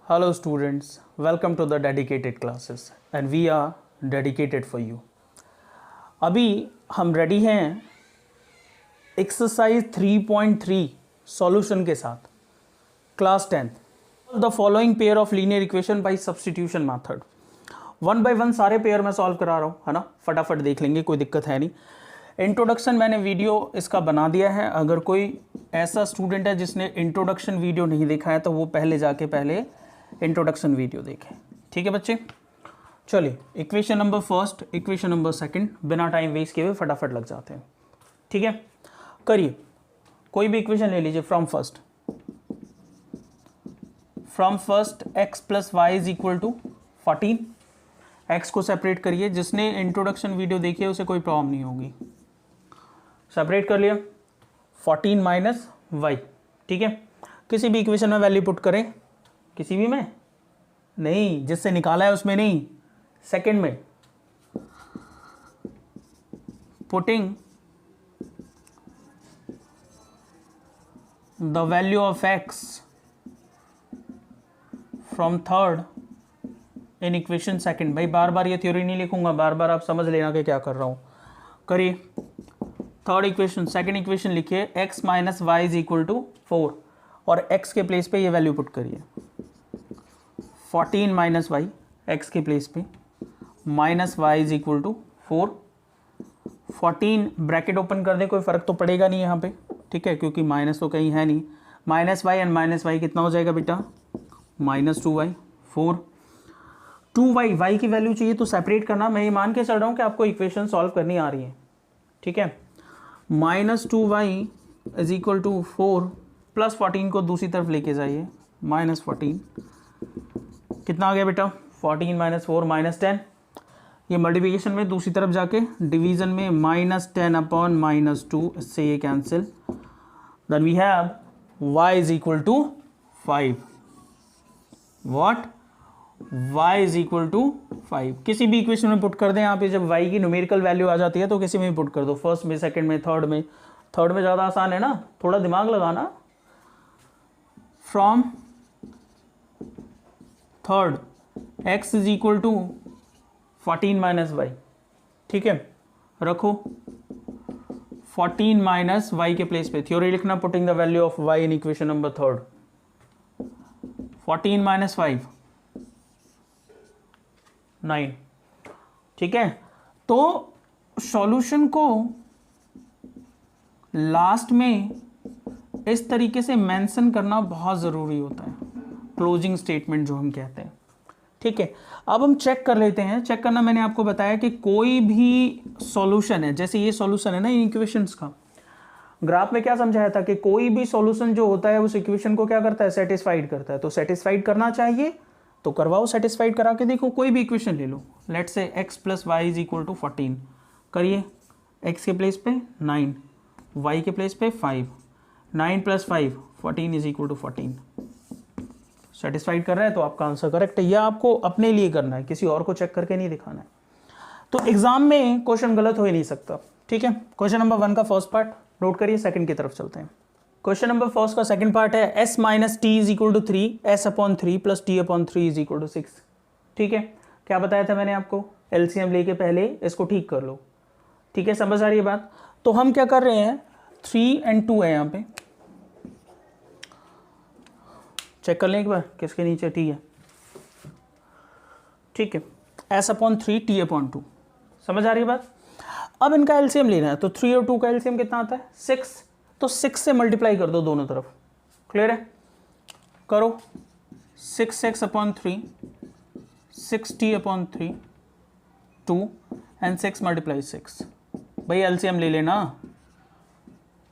Hello students, welcome to the dedicated classes and we are dedicated for you. अभी हम ready हैं exercise 3.3 solution के साथ class 10th the following pair of linear equation by substitution method. One by one सारे pair मैं solve करा रहा हूँ, है ना, फटाफट देख लेंगे, कोई दिक्कत है नहीं। इंट्रोडक्शन मैंने वीडियो इसका बना दिया है, अगर कोई ऐसा स्टूडेंट है जिसने इंट्रोडक्शन वीडियो नहीं देखा है तो वो पहले इंट्रोडक्शन वीडियो देखें। ठीक है बच्चे, चलिए equation number first, equation number second, बिना टाइम वेस्ट किए हुए फटाफट लग जाते हैं। ठीक है, करिए, कोई भी इक्वेशन ले लीजिए from first x plus y is equal to 14। X को सेपरेट करिए, जिसने इंट्रोडक्शन वीडियो देखी है उसे कोई प्रॉब्लम नहीं होगी। सेपरेट कर लिया, 14 माइनस वाई। ठीक है, किसी भी इक्वेशन में वैल्यू पुट करें, किसी भी में नहीं, जिससे निकाला है उसमें नहीं, सेकंड में। Putting the value of x from third in equation second. भाई बार बार ये थ्योरी नहीं लिखूंगा, बार बार आप समझ लेना कि क्या कर रहा हूं। करिए, थर्ड इक्वेशन, सेकंड इक्वेशन लिखिए, x minus y is equal to 4 और x के प्लेस पे ये वैल्यू पुट करिए, 14 माइनस वाई, एक्स के प्लेस पे minus y is equal to 4। 14 bracket open कर दे, कोई फर्क तो पड़ेगा नहीं यहाँ पे, ठीक है, क्योंकि माइनस तो कहीं है नहीं। Minus y and minus y कितना हो जाएगा बेटा, माइनस 2y, 4 2y, वाई की वैल्यू चाहिए तो सेपरेट करना। मैं ये मान के चल रहा हूँ कि आपको इक्वेशन सॉल्व करनी आ रही है। ठीक है, minus 2y is equal to 4 plus 14 को दूसरी तरफ लेके जाइए, माइनस 14 कितना आ गया बेटा, 14 माइनस 4 माइनस 10। ये मल्टीप्लिकेशन में दूसरी तरफ जाके डिवीजन में माइनस 10 अपॉन माइनस 2, इससे ये cancel. Then we have y is equal to 5। What, y is equal to 5। किसी भी इक्वेशन में पुट कर दें यहाँ पे, जब y की न्यूमेरिकल वैल्यू आ जाती है तो किसी में भी पुट कर दो, फर्स्ट में, सेकंड में, थर्ड में। थर्ड में ज़्यादा आसान है ना, थोड़ा दिमाग लगाना। From third x is equal to 14 minus y. ठीक है, रखो 14 माइनस वाई के प्लेस पे थ्योरी लिखना, putting the value of y in equation number third. 14 minus 5 9। ठीक है, तो सॉल्यूशन को लास्ट में इस तरीके से मेंशन करना बहुत ज़रूरी होता है, क्लोजिंग स्टेटमेंट जो हम कहते हैं। ठीक है, अब हम चेक कर लेते हैं। चेक करना मैंने आपको बताया कि कोई भी सॉल्यूशन है, जैसे ये सॉल्यूशन है ना इन इक्वेशंस का, ग्राफ में क्या समझाया था कि कोई भी सॉल्यूशन जो होता है उस इक्वेशन को क्या करता है, सेटिस्फाइड करता है। तो सेटिस्फाइड करना चाहिए तो करवाओ, सेटिस्फाइड करा के देखो। कोई भी इक्वेशन ले लो, let's say x plus y is equal to 14, करिए, x के प्लेस पे 9, y के प्लेस पे 5, 9 plus 5 14 is equal to 14। Satisfied कर रहा है तो आपका आंसर करेक्ट है। यह आपको अपने लिए करना है, किसी और को चेक करके नहीं दिखाना है। तो एग्जाम में क्वेश्चन गलत हो ही नहीं सकता। ठीक है, क्वेश्चन नंबर 1 का फर्स्ट पार्ट नोट करिए, सेकंड की तरफ चलते हैं। क्वेश्चन नंबर फर्स्ट का सेकंड पार्ट है s minus t is equal to 3, s upon 3 plus t upon 3 is equal to 6। ठीक है, क्या बताया था मैंने आपको, एलसीएम लेके पहले इसको ठीक कर लो। ठीक है, समझ आ रही है बात। तो हम क्या कर रहे हैं, 3 और 2 है यहाँ पे, चेक कर लें एक बार किसके नीचे टी है। ठीक है, s अपॉन 3 टी अपॉन 2, समझ आ रही है बात। अब इनका एलसीएम लेना है, तो 3 और 2 का एलसीएम कितना आता है, 6। तो 6 से मल्टीप्लाई कर दो दोनों तरफ। क्लियर है, करो, 6x upon 3, 6t upon 3, 2 and 6 multiply 6। भाई एलसीएम ले लेना,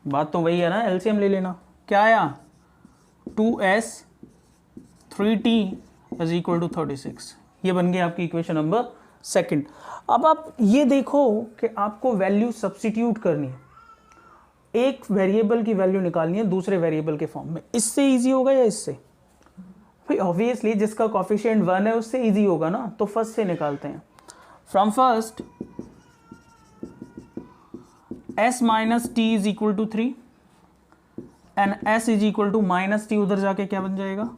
बात तो वही है ना, एलसीएम ले लेना। क्या आया, 2s 3t is equal to 36। ये बन गई आपकी इक्वेशन नंबर सेकंड। अब आप ये देखो कि आपको वैल्यू सब्स्टिट्यूट करनी है, एक वेरिएबल की वैल्यू निकालनी है दूसरे वेरिएबल के फॉर्म में। इससे इजी होगा या इससे? भाई ऑब्वियसली जिसका कोफिशिएंट 1 है उससे इजी होगा ना, तो फर्स्ट से निकालते हैं। From first s minus t is equal to 3 and s is equal to minus t, उधर जाके क्या बन जाएगा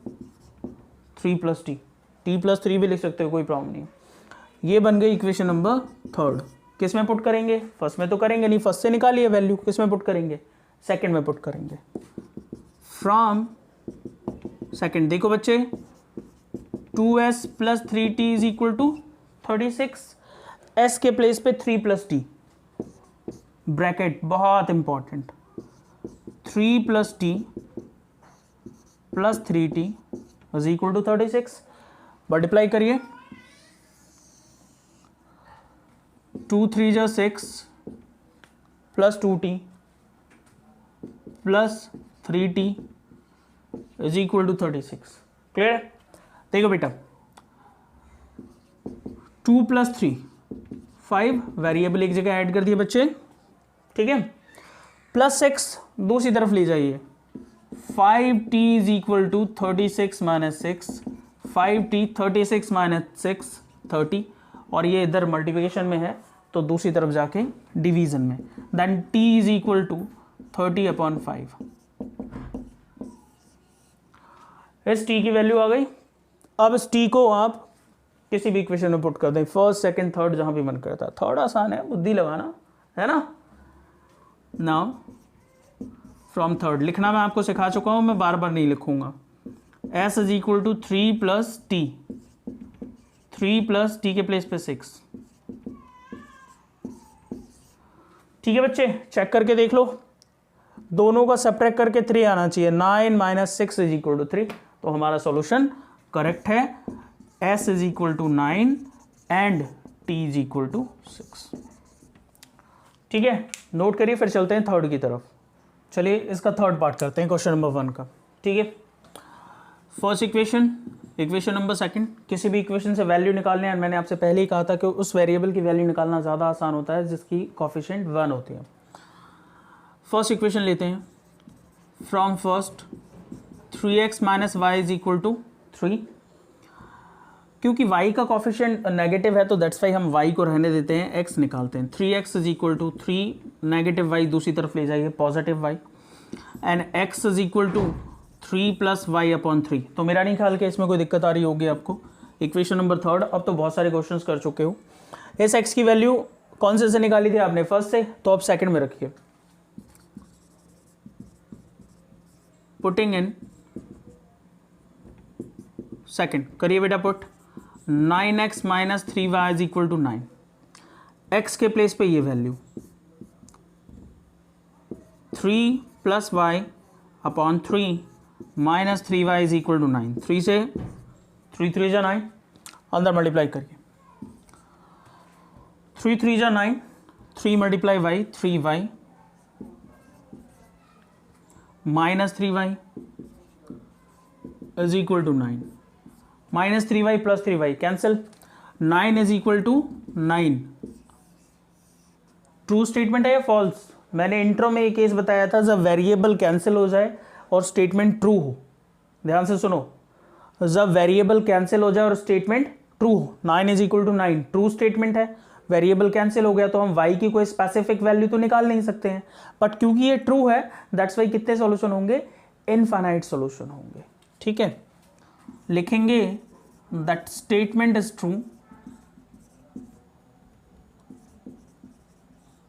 3 प्लस टी, टी प्लस 3 भी लिख सकते हो, कोई प्रॉब्लम नहीं। ये बन गई इक्वेशन नंबर थर्ड। किस में पुट करेंगे? फर्स्ट में तो करेंगे नहीं, फर्स्ट से निकालिए वैल्यू, किस में पुट करेंगे? सेकंड में पुट करेंगे। फ्रॉम सेकंड, देखो बच्चे 2s plus 3t is equal to 36, s के प्लेस पे 3 प्लस टी, ब्रैकेट बहुत important, 3 plus t plus 3t is equal to 36। Multiply करिए, 2 3 जा 6 plus 2t plus 3t is equal to 36। Clear? देखो बेटा 2 प्लस 3 5, वेरिएबल एक जगह ऐड कर दिए बच्चे, ठीक है, प्लस 6 दूसरी तरफ ले जाइए, 5t is equal to 36 minus 6, 5t 36 minus 6 30, और ये इधर मल्टीप्लिकेशन में है तो दूसरी तरफ जाके डिवीजन में, then t is equal to 30/5। इस t की वैल्यू आ गई। अब इस t को आप किसी भी इक्वेशन में पुट कर दें, फर्स्ट सेकंड थर्ड जहां भी मन करता है, थर्ड आसान है, बुद्धि लगाना है ना। नाउ फ्रॉम थर्ड लिखना मैं आपको सिखा चुका हूं, मैं बार बार नहीं लिखूंगा। s is equal to 3 plus t, 3 plus t के प्लेस पे 6, ठीक है बच्चे, चेक करके देख लो, दोनों का सब्ट्रैक्ट करके 3 आना चाहिए, 9 माइनस 6 इज इक्वल टू 3, तो हमारा सॉल्यूशन करेक्ट है, s is equal to 9 and t is equal to 6। ठीक है, नोट करिए, फिर चलते हैं थर्ड की तरफ। चलिए इसका थर्ड पार्ट करते हैं क्वेश्चन नंबर 1 का। ठीक है, first equation, equation number second, किसी भी इक्वेशन से वैल्यू निकालने, मैंने आपसे पहले ही कहा था कि उस वेरिएबल की वैल्यू निकालना ज़्यादा आसान होता है जिसकी कोफिशिएंट 1 होती है। फर्स्ट इक्वेशन लेते हैं, from first 3x minus y is equal to 3, क्योंकि y का कोफिशिएंट नेगेटिव है तो दैट्स वाई हम y को रहने देते हैं, x निकालते हैं। 3x is equal to 3, negative y दूसरी तरफ ले जाइए, positive y, and x is equal to 3 plus y upon 3। तो मेरा नहीं ख्याल कि इसमें कोई दिक्कत आ रही होगी आपको। इक्वेशन नंबर थर्ड, अब तो बहुत सारे क्वेश्चंस कर चुके हो। इस x की वैल्यू कौन से निकाली थी आपने? फर्स्ट से, तो आप सेकंड में रखिए। पुटिंग इन सेकंड, करिए बेटा put, 9x minus 3y is equal to 9, x के प्लेस पे ये value 3 plus y upon 3 minus 3y is equal to 9, 3 से 3 3 जा 9, अंदर मल्टीप्लाई करिए, 3 3 जा 9, 3 multiply y 3y minus 3y is equal to 9, minus 3y plus 3y cancel, 9 is equal to 9। True statement है या फॉल्स? मैंने इंट्रो में एक केस बताया था, जब वेरिएबल कैंसिल हो जाए और स्टेटमेंट ट्रू हो, ध्यान से सुनो, जब वेरिएबल कैंसिल हो जाए और स्टेटमेंट ट्रू हो, 9 is equal to 9 true statement है, वेरिएबल कैंसिल हो गया तो हम y की कोई स्पेसिफिक वैल्यू तो निकाल नहीं सकते हैं, बट क्योंकि ये ट्रू है दैट्स वाई कितने सॉल्यूशन होंगे? इनफाइनाइट सॉल्यूशन होंगे। ठीक है, लिखेंगे that statement is true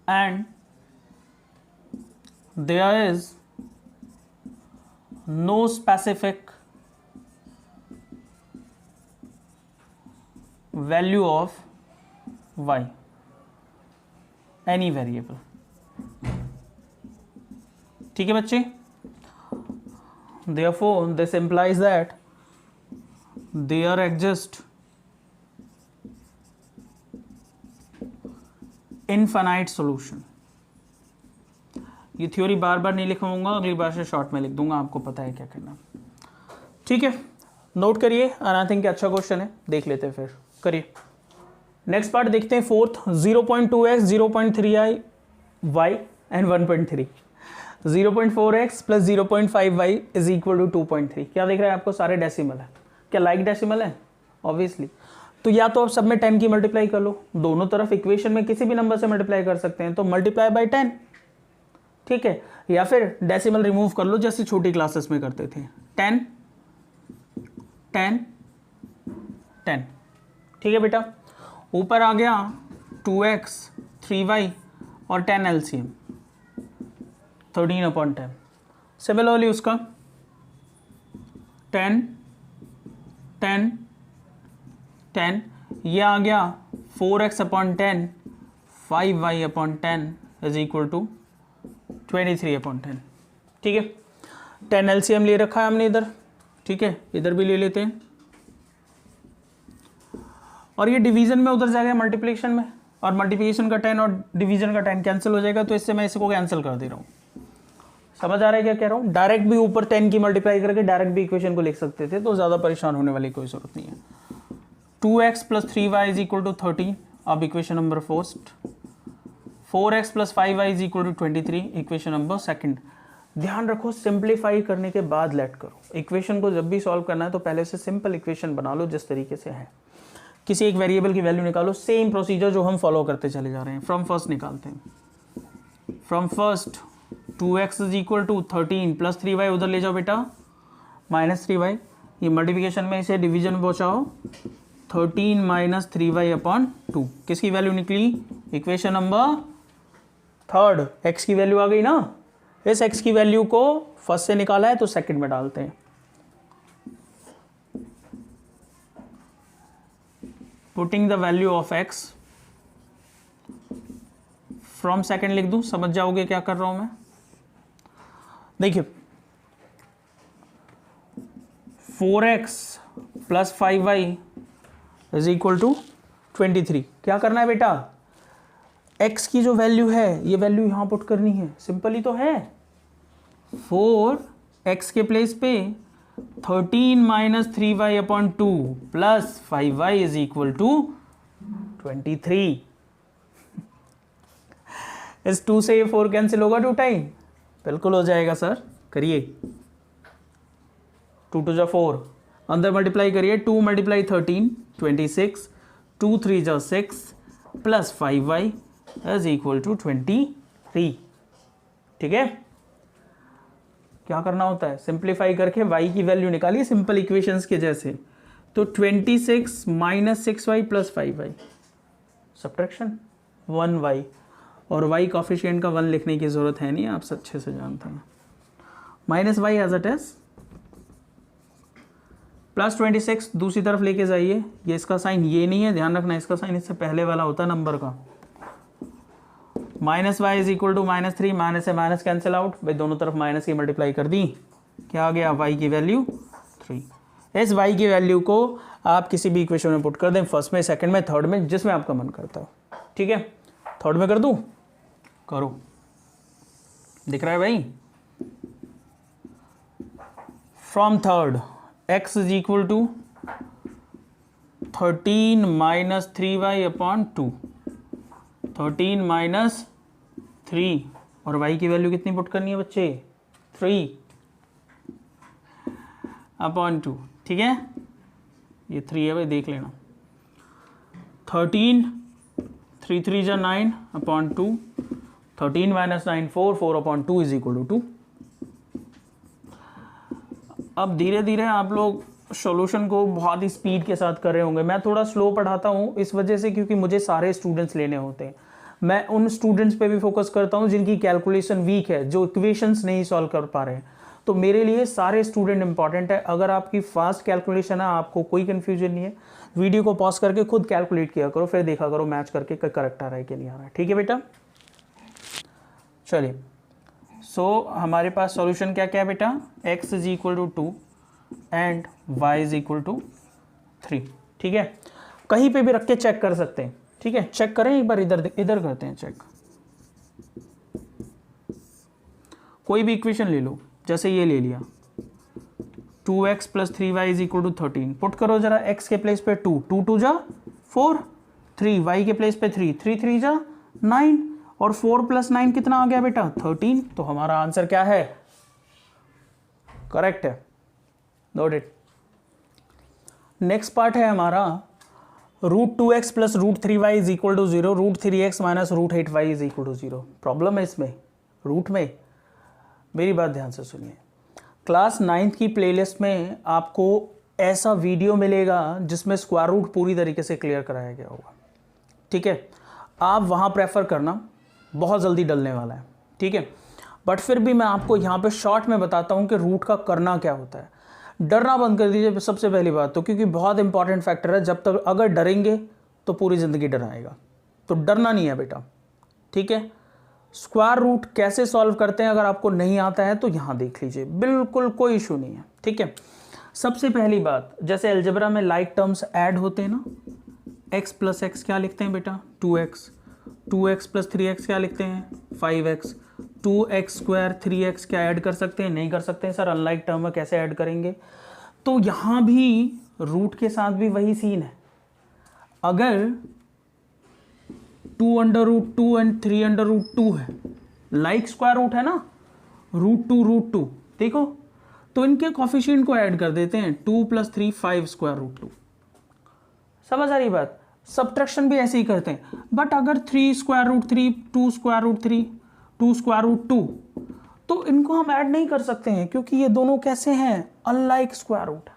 and there is no specific value of y, any variable। ठीक है बच्चे, therefore this implies that there exist infinite solution। ये थ्योरी बार बार नहीं लिखूंगा, अगली बार से शॉर्ट में लिख दूंगा, आपको पता है क्या करना। ठीक है, नोट करिए, आई थिंक अच्छा क्वेश्चन है, देख लेते हैं फिर, करिए। नेक्स्ट पार्ट देखते हैं, fourth, 0.2x 0.3i y and 1.3, 0.4x plus 0.5y is equal to 2.3। क्या देख रहे हैं आपको? सारे डेसिमल है। क्या लाइक डेसिमल है? ऑब्वियसली। तो या तो आप सब में 10 की मल्टीप्लाई कर लो, दोनों तरफ इक्वेशन में किसी भी नंबर से मल्टीप्लाई कर सकते हैं, तो मल्टीप्लाई बाय 10, ठीक है, या फिर डेसिमल रिमूव कर लो जैसे छोटी क्लासेस में करते थे, 10 10 10। ठीक है बेटा, ऊपर आ गया 2x 3y और 10 LCM 13/10। सिमिलरली उसका 10 10 10, ये आ गया 4x/10 5y/10 is equal to 23/10। ठीक है, 10 LCM ले रखा है हमने इधर, ठीक है, इधर भी ले लेते हैं, और ये डिवीजन में उधर जाएगा मल्टीप्लिकेशन में, और मल्टीप्लिकेशन का 10 और डिवीजन का 10 कैंसिल हो जाएगा, तो इससे मैं इसको कैंसिल कर दे रहा हूँ। समझ आ रहा है क्या कह रहा हूँ? डायरेक्ट भी ऊपर 10 की मल्टीप्लाई करके डायरेक्ट भी इक्वेशन को लिख सकते थे, तो ज़्यादा परेशान होने वाली कोई ज़रूरत नहीं है। 2x + 3y is equal to 13, अब equation number first. 4x + 5y is equal to 23, equation number second. ध्यान रखो, सिंप्लीफाई करने के बाद लेट करो। इक्वेशन को जब भी सॉल्व करना है तो पहले से सिंपल इक्वेशन बना लो जिस तरीके से है। किसी एक वेरिएबल की वैल्यू निकालो, सेम प्रोसीजर जो हम फॉलो करते चले जा रहे हैं। फ्रॉम फर्स्ट निकालते हैं। From first 2x is equal to 13 + 3y उधर ले जाओ बेटा, -3y, ये मल्टीप्लिकेशन में इसे डिवीजन में पहुंचाओ, 13 - 3y/2 किसकी वैल्यू निकली? इक्वेशन नंबर थर्ड, x की वैल्यू आ गई ना। इस x की वैल्यू को फर्स्ट से निकाला है तो सेकंड में डालते हैं। Putting the value of x from second लिख दूं, समझ जाओगे क्या कर रहा हूं मैं। देखिए 4x + 5y is equal to 23। क्या करना है बेटा? x की जो वैल्यू है ये वैल्यू यहां पुट करनी है, सिंपल ही तो है। 4x के प्लेस पे 13 - 3y/2 + 5y is equal to 23। इस 2 से ये 4 कैंसिल होगा 2 टाइम, बिल्कुल हो जाएगा सर, करिए। 2 2 जा 4, अंदर मल्टीप्लाई करिए, 2 × 13 26, 2 3 जा 6 + 5y इज इक्वल टू 23। ठीक है, क्या करना होता है? सिंप्लीफाई करके y की वैल्यू निकालिए सिंपल इक्वेशंस के जैसे। तो 26 - 6y + 5y, सब्ट्रैक्शन 1y, और y कॉफिशिएंट का 1 लिखने की जरूरत है नहीं, आप अच्छे से जानते हैं। -y एज इट इज, +26 दूसरी तरफ लेके जाइए, ये इसका साइन ये नहीं है, ध्यान रखना, इसका साइन इससे पहले वाला होता है नंबर का। -y is equal to -3, minus से माइनस कैंसिल आउट, भाई दोनों तरफ माइनस की मल्टीप्लाई कर दी, क्या आ गया? y की वैल्यू 3। इस y की वैल्यू को आप किसी भी इक्वेशन में पुट कर दें, फर्स्ट में, सेकंड में, थर्ड में, जिसमें आपका मन करता हो। ठीक है, थर्ड में कर दूं? करो, दिख रहा है भाई। From third x is equal to 13 - 3y/2, 13 - 3, और y की वैल्यू कितनी पुट करनी है बच्चे? 3/2। ठीक है, ये 3 है भाई, देख लेना। 13 3 3 जा 9/2, 13 - 9 4, 4/2 इज इक्वल टू 2। अब धीरे धीरे आप लोग सॉल्यूशन को बहुत ही स्पीड के साथ कर रहे होंगे। मैं थोड़ा स्लो पढ़ाता हूँ इस वजह से क्योंकि मुझे सारे स्टूडेंट्स लेने होते हैं। मैं उन स्टूडेंट्स पे भी फोकस करता हूँ जिनकी कैलकुलेशन वीक है, जो इक्वेशंस नहीं सॉल्व कर पा रहे हैं। तो मेरे लिए सारे स्टूडेंट इंपॉर्टेंट है। अगर आपकी फास्ट कैलकुलेशन है, आपको कोई कन्फ्यूजन नहीं है, वीडियो को पॉज करके खुद कैलकुलेट किया करो, फिर देखा करो मैच करके करेक्ट आ रहा है कि नहीं आ रहा है। ठीक है बेटा, चलिए। सो हमारे पास सॉल्यूशन क्या क्या है बेटा? x is equal to 2 and y is equal to 3। ठीक है, कहीं पे भी रख के चेक कर सकते हैं। ठीक है, चेक करें एक बार, इधर इधर करते हैं चेक। कोई भी इक्वेशन ले लो, जैसे ये ले लिया 2x + 3y is equal to 13। Put करो जरा, x के प्लेस पे 2, 2 2 जा 4, 3, y के प्लेस पे 3, 3 3 जा 9, और 4 + 9 कितना आ गया बेटा? 13। तो हमारा आंसर क्या है? करेक्ट है, नोट इट। नेक्स्ट पार्ट है हमारा √2x + √3y is equal to 0, √3x - √8y is equal to 0। Problem है इसमें, रूट में। मेरी बात ध्यान से सुनिए, क्लास 9th की प्लेलिस्ट में आपको ऐसा वीडियो मिलेगा जिसमें स्क्वायर रूट पूरी तरीके से क्लियर कराया गया होगा। ठीक है, आप वहाँ प्रेफर करना, बहुत जल्दी डलने वाला है। ठीक है, बट फिर भी मैं आपको यहाँ पे शॉर्ट में बताता हूँ कि रूट का करना क्या होता है। डरना बंद कर दीजिए सबसे पहली बात तो, क्योंकि बहुत इंपॉर्टेंट फैक्टर है। जब तक अगर डरेंगे तो पूरी ज़िंदगी डराएगा, तो डरना नहीं है बेटा। ठीक है, स्क्वायर रूट कैसे सॉल्व करते हैं अगर आपको नहीं आता है तो यहाँ देख लीजिए, बिल्कुल कोई इशू नहीं है। ठीक है, सबसे पहली बात, जैसे अलजेब्रा में लाइक टर्म्स ऐड होते हैं ना, x प्लस एक्स क्या लिखते हैं बेटा 2x, 2x प्लस 3x क्या लिखते हैं 5x, 2x स्क्वायर 3x क्या ऐड कर सकते हैं, नहीं कर सकते हैं सर, अनलाइक टर्म है कैसे ऐड करेंगे। तो यहाँ भी रूट के साथ भी वही सीन है। अगर 2√2 एंड 3√2 है, लाइक स्क्वायर रूट है ना, √2 देखो, तो इनके कॉफिशिएंट को ऐड कर देते हैं, 2 + 3 5 √2। समझ आ रही बात। सब्ट्रैक्शन भी ऐसे ही करते हैं। बट अगर 3√3 2√3 2√2, तो इनको हम ऐड नहीं कर सकते हैं, क्योंकि ये दोनों कैसे हैं, अनलाइक स्क्वायर रूट।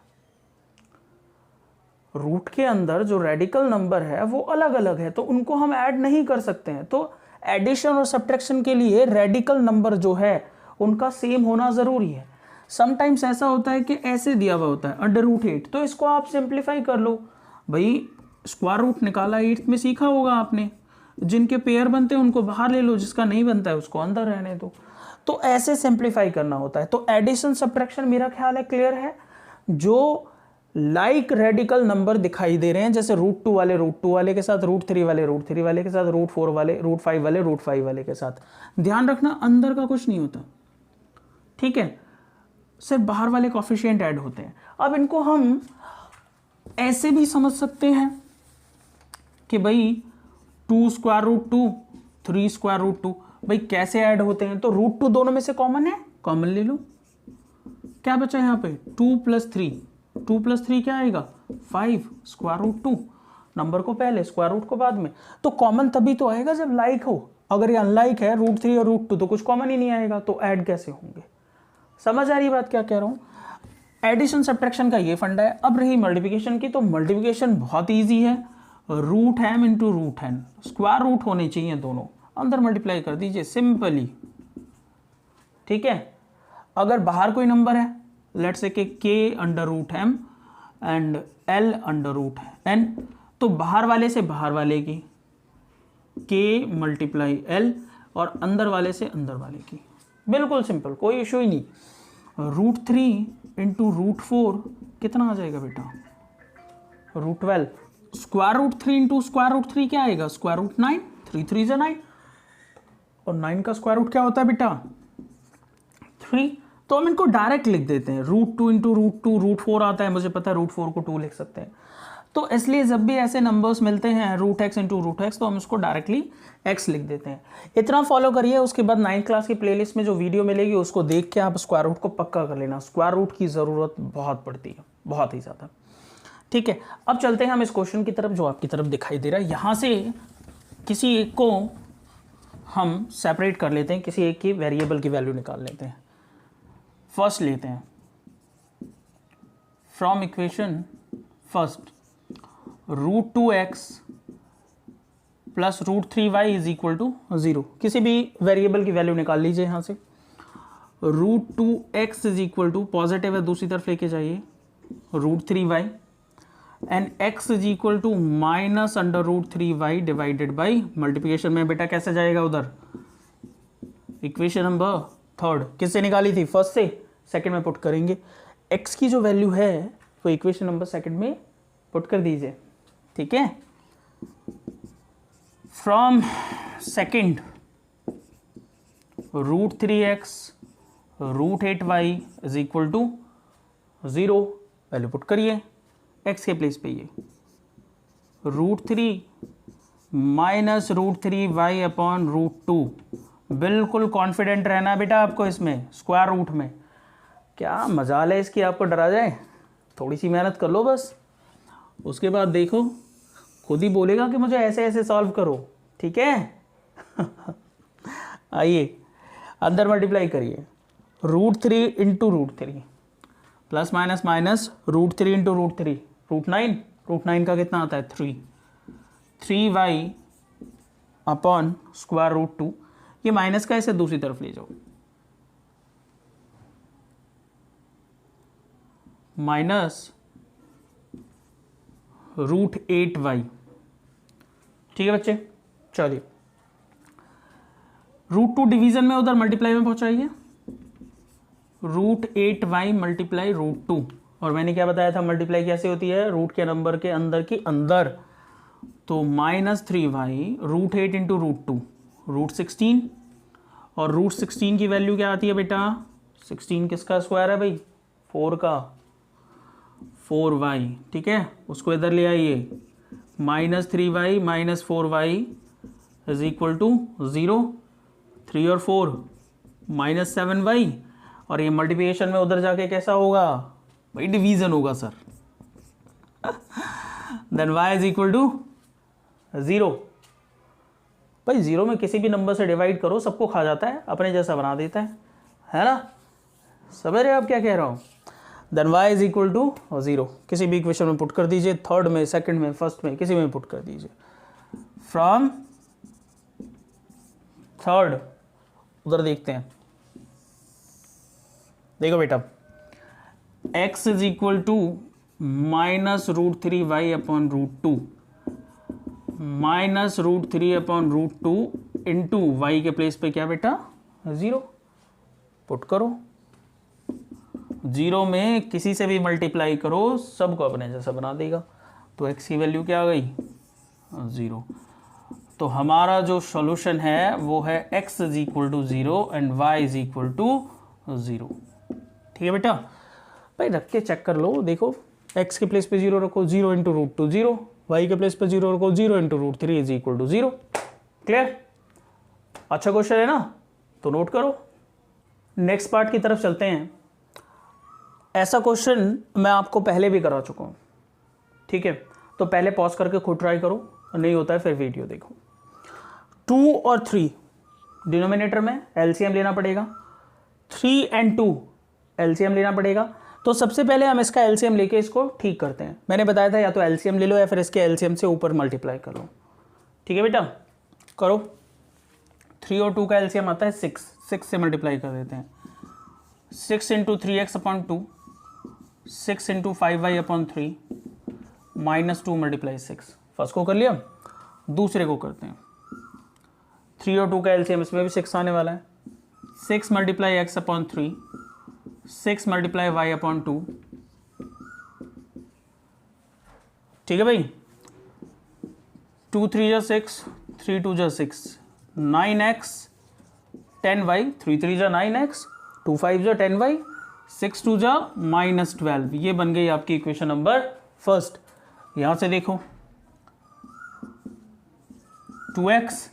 रूट के अंदर जो रेडिकल नंबर है वो अलग अलग है, तो उनको हम ऐड नहीं कर सकते हैं। तो एडिशन और सब्ट्रैक्शन के लिए रेडिकल नंबर जो है उनका सेम होना ज़रूरी है। समटाइम्स ऐसा होता है कि ऐसे दिया हुआ होता है √8, तो इसको आप सिंप्लीफाई कर लो भाई। स्क्वायर रूट निकाला 8th में सीखा होगा आपने, जिनके पेयर बनते हैं उनको बाहर ले लो, जिसका नहीं बनता है उसको अंदर रहने दो। तो ऐसे सिंप्लीफाई करना होता है। तो एडिशन सब्ट्रैक्शन मेरा ख्याल है क्लियर है। जो लाइक रेडिकल नंबर दिखाई दे रहे हैं, जैसे √2 वाले √2 वाले के साथ, √3 वाले √3 वाले के साथ, √4 वाले √5 वाले √5 वाले के साथ, ध्यान रखना अंदर का कुछ नहीं होता। ठीक है, सिर्फ बाहर वाले कॉफिशिएंट ऐड होते हैं। अब इनको हम ऐसे भी समझ सकते हैं कि भाई 2√2 3√2, भाई कैसे ऐड होते हैं, तो √2 दोनों में से कॉमन है, कॉमन ले लो। क्या बचा यहाँ पे 2 + 3 क्या आएगा 5 √2, नंबर को पहले स्क्वायर रूट को बाद में। तो कॉमन तभी तो आएगा जब लाइक हो। अगर ये अनलाइक है √3 और √2 तो कुछ कॉमन ही नहीं आएगा, तो ऐड कैसे होंगे। समझ आ रही बात क्या कह रहा हूँ। एडिशन सब्ट्रैक्शन का ये फंडा है। अब रही मल्टीप्लिकेशन की, तो मल्टीप्लिकेशन बहुत ईजी है, √m × √n, स्क्वायर रूट होने चाहिए दोनों, अंदर मल्टीप्लाई कर दीजिए सिंपली। ठीक है, अगर बाहर कोई नंबर है, लेट्स से कि k/√m एंड l/√n, तो बाहर वाले से बाहर वाले की k × l और अंदर वाले से अंदर वाले की, बिल्कुल सिंपल, कोई इशू ही नहीं। √3 × √4 कितना आ जाएगा बेटा √12, √3 × √3 क्या आएगा √9, 3 3 = 9, और 9 का स्क्वायर रूट क्या होता है बेटा 3। तो हम इनको डायरेक्ट लिख देते हैं, √2 × √2, √4 आता है मुझे पता है, √4 को 2 लिख सकते हैं। तो इसलिए जब भी ऐसे नंबर्स मिलते हैं √x × √x, तो हम इसको डायरेक्टली x लिख देते हैं। इतना फॉलो करिए, उसके बाद 9th क्लास की प्लेलिस्ट में जो वीडियो मिलेगी उसको देख के आप स्क्वायर रूट को पक्का कर लेना। स्क्वायर रूट की ज़रूरत बहुत पड़ती है, बहुत ही ज़्यादा। ठीक है, अब चलते हैं हम इस क्वेश्चन की तरफ जो आपकी तरफ दिखाई दे रहा है। यहाँ से किसी एक को हम सेपरेट कर लेते हैं, किसी एक की वेरिएबल की वैल्यू निकाल लेते हैं। फर्स्ट लेते हैं from equation first, √2x + √3y = 0। किसी भी वेरिएबल की वैल्यू निकाल लीजिए यहाँ से। √2x पॉजिटिव है, दूसरी तरफ लेके जाइए, √3y and x -√3y divided by multiplication में बेटा कैसे जाएगा उधर, इक्वेशन नंबर थर्ड किससे निकाली थी, फर्स्ट से, सेकंड में पुट करेंगे। x की जो वैल्यू है वो इक्वेशन नंबर सेकंड में पुट कर दीजिए। ठीक है, from second √3x √8y = 0, value put करिए x के प्लेस पे, ये √3 -√3y/√2। बिल्कुल कॉन्फिडेंट रहना बेटा आपको इसमें, स्क्वायर रूट में। क्या मजाल है इसकी, आपको डरा जाए, थोड़ी सी मेहनत कर लो बस, उसके बाद देखो खुद ही बोलेगा कि मुझे ऐसे ऐसे सॉल्व करो। ठीक है आइए अंदर मल्टीप्लाई करिए, √3 × √3, प्लस माइनस माइनस √3 इंटू √3 √9, √9 का कितना आता है 3y अपॉन स्क्वायर √2। ये माइनस का इसे दूसरी तरफ ले जाओ, माइनस √8y। ठीक है बच्चे, चलिए √2 डिवीजन में उधर मल्टीप्लाई में पहुंचाइए, √8y मल्टीप्लाई √2। और मैंने क्या बताया था मल्टीप्लाई कैसे होती है, रूट के नंबर के अंदर की अंदर, तो -3y √8 इंटू √2 √16। और √16 की वैल्यू क्या आती है बेटा, 16 किसका स्क्वायर है भाई, 4 का, 4y। ठीक है, उसको इधर ले आइए, -3y - 4y is equal to 0, 3 और 4 -7y। और ये मल्टीप्लिकेशन में उधर जाके कैसा होगा भाई, डिवीजन होगा sir. Then y is equal to 0। भाई 0 में किसी भी नंबर से डिवाइड करो, सबको खा जाता है, अपने जैसा बना देता है ना, समझ रहे हो आप क्या कह रहा हूँ। Then y is equal to 0, किसी भी इक्वेशन में पुट कर दीजिए, थर्ड में, सेकंड में, फर्स्ट में, किसी में पुट कर दीजिए। फ्रॉम थर्ड उधर देखते हैं, देखो बेटा, x is equal to -√3y upon √2 -√3 upon √2 into y के प्लेस पे क्या बेटा 0 पुट करो। 0 में किसी से भी मल्टीप्लाई करो, सबको अपने जैसा बना देगा। तो x की वैल्यू क्या आ गई 0। तो हमारा जो सॉल्यूशन है वो है x is equal to 0 and y is equal to 0। ठीक है बेटा, भाई रख के चेक कर लो, देखो x के प्लेस पे 0 रखो, 0 इंटू √2 0, y के प्लेस पे 0 रखो, 0 into √3 is equal to 0। Clear, अच्छा क्वेश्चन है ना, तो नोट करो। नेक्स्ट पार्ट की तरफ चलते हैं। ऐसा क्वेश्चन मैं आपको पहले भी करा चुका हूँ, ठीक है, तो पहले पॉज करके खुद ट्राई करो, नहीं होता है फिर वीडियो देखो। 2 और 3 डिनोमिनेटर में एलसीएम लेना पड़ेगा, 3 and 2 एलसीएम लेना पड़ेगा। तो सबसे पहले हम इसका एलसीएम लेके इसको ठीक करते हैं। मैंने बताया था या तो एलसीएम ले लो या फिर इसके एलसीएम से ऊपर मल्टीप्लाई कर लो। ठीक है बेटा, करो। 3 और 2 का एलसीएम आता है 6, 6 से मल्टीप्लाई कर देते हैं। 6 into 3x upon 2, 6 into 5y upon 3 -2 multiply 6। First को कर लिया, दूसरे को करते हैं। 3 और 2 का एलसीएम, इसमें भी 6 आने वाला है। 6 multiply x upon 3, 6 multiply y upon 2। ठीक है भाई, 2 3 जा 6, 3 2 जा 6, 9x 10y, 3 3 जा 9x, 2 5 जा 10y, 6 2 जा -12। ये बन गई आपकी इक्वेशन नंबर फर्स्ट। यहां से देखो 2x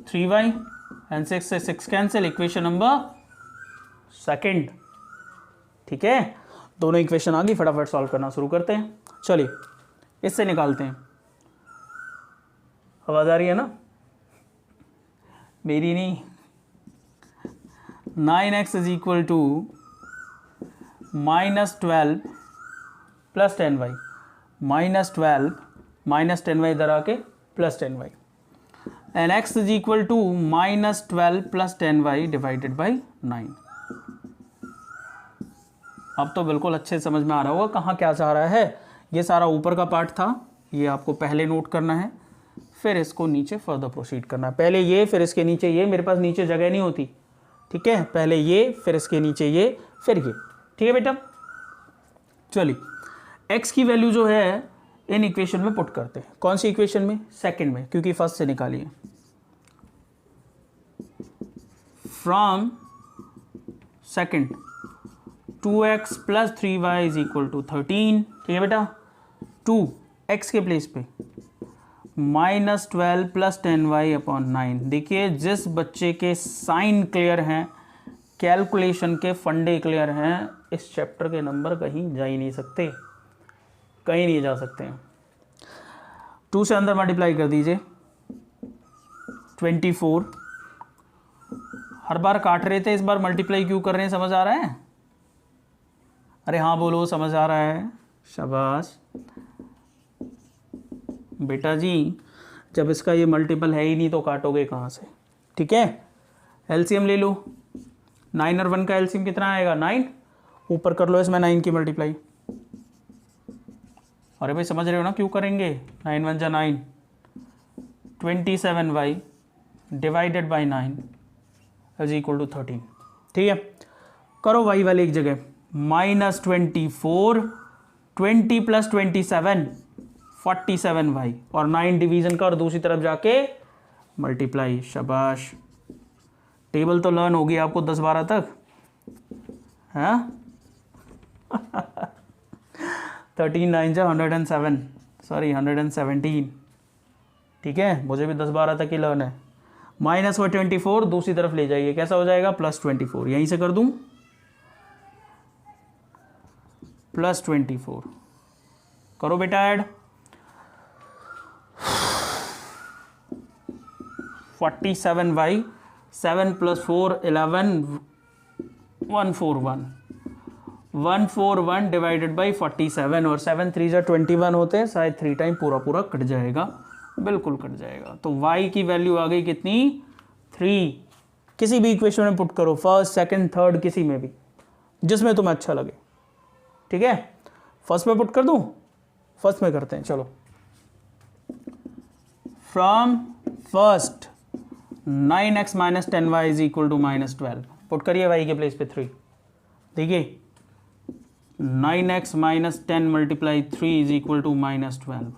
3y एंड 6 से 6 कैंसिल, इक्वेशन नंबर सेकंड। ठीक है, दोनों इक्वेशन आ गई, फटाफट सॉल्व करना शुरू करते हैं। चलिए इससे निकालते हैं। आवाज आ रही है ना, मेरी नहीं। 9x is equal to -12 plus 10y, -12 -10y इधर आके plus 10y, and x is equal to -12 plus 10y divided by 9। अब तो बिल्कुल अच्छे समझ में आ रहा होगा कहाँ क्या चाह रहा है। ये सारा ऊपर का पार्ट था, ये आपको पहले नोट करना है, फिर इसको नीचे फर्दर प्रोसीड करना है। पहले ये, फिर इसके नीचे ये, मेरे पास नीचे जगह नहीं होती। ठीक है, पहले ये, फिर इसके नीचे ये, फिर ये। ठीक है बेटा, चलिए x की वैल्यू जो है इन इक्वेशन में पुट करते हैं। कौन सी इक्वेशन में, सेकंड में, क्योंकि फर्स्ट से निकाली है। From second 2x plus 3y is equal to 13। ठीक है बेटा, 2 x के प्लेस पे -12 प्लस 10y अपॉन 9। देखिए जिस बच्चे के साइन क्लियर हैं, कैलकुलेशन के फंडे क्लियर हैं, इस चैप्टर के नंबर कहीं जा ही नहीं सकते, कहीं नहीं जा सकते हैं। 2 से अंदर मल्टीप्लाई कर दीजिए, 24। हर बार काट रहे थे, इस बार मल्टीप्लाई क्यों कर रहे हैं, समझ आ रहा है? अरे हाँ बोलो, समझ आ रहा है, शाबाश बेटा जी। जब इसका ये मल्टीपल है ही नहीं तो काटोगे कहाँ से? ठीक है, एलसीएम ले लो। 9 और 1 का एलसीएम कितना आएगा? 9। ऊपर कर लो इसमें 9 की मल्टीप्लाई। अरे भाई समझ रहे हो ना क्यों करेंगे? 9 1 जा 9, 27y divided by 9 is equal to 13। ठीक है, करो y वाले एक जगह, -24, 20 + 27 47y, और 9 डिवीजन का और दूसरी तरफ जाके मल्टीप्लाई। शाबाश, टेबल तो लर्न होगी आपको 10-12 तक, हाँ 13 9 जा 107, सॉरी 117। ठीक है, मुझे भी 10-12 तक ही लर्न है। -24 दूसरी तरफ ले जाइए, कैसा हो जाएगा? +24। यहीं से कर दूं, +24 करो बेटा ऐड। 47y, 7 + 4 11, 141, 141 डिवाइडेड बाई 47, और 7 3 जा 21 होते हैं, शायद 3 टाइम पूरा पूरा कट जाएगा, बिल्कुल कट जाएगा। तो y की वैल्यू आ गई कितनी? 3। किसी भी इक्वेशन में पुट करो, फर्स्ट सेकंड थर्ड किसी में भी, जिसमें तुम्हें अच्छा लगे। ठीक है, फर्स्ट में पुट कर दूं? फर्स्ट में करते हैं, चलो। From first 9x - 10y is equal to -12, put करिए y के प्लेस पे 3। देखिए 9x - 10 × 3 is equal to -12,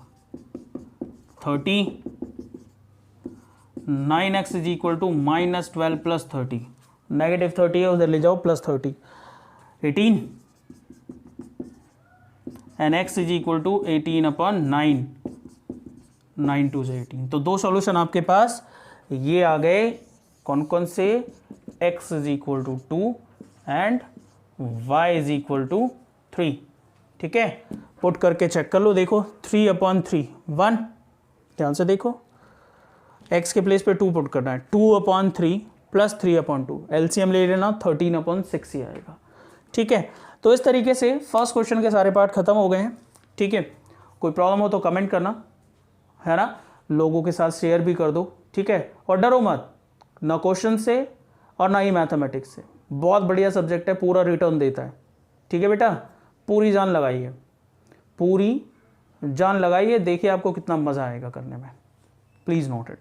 30, 9x is equal to -12 + 30, -30 है उधर ले जाओ, +30, 18, and x is equal to 18/9, 9 2 से 18। तो दो सॉल्यूशन आपके पास ये आ गए, कौन कौन से? x is equal to 2 and y is equal to 3। ठीक है, पुट करके चेक कर लो, देखो 3/3 1, ध्यान से देखो, x के प्लेस पे 2 पुट करना है, 2/3 + 3/2, एलसीएम ले लेना, 13/6 ही आएगा। ठीक है, तो इस तरीके से फर्स्ट क्वेश्चन के सारे पार्ट खत्म हो गए हैं। ठीक है, कोई प्रॉब्लम हो तो कमेंट करना, है ना, लोगों के साथ शेयर भी कर दो। ठीक है, और डरो मत, ना क्वेश्चन से और ना ही मैथमेटिक्स से, बहुत बढ़िया सब्जेक्ट है, पूरा रिटर्न देता है। ठीक है बेटा, पूरी जान लगाइए, पूरी जान लगाइए, देखिए आपको कितना मज़ा आएगा करने में। Please note it.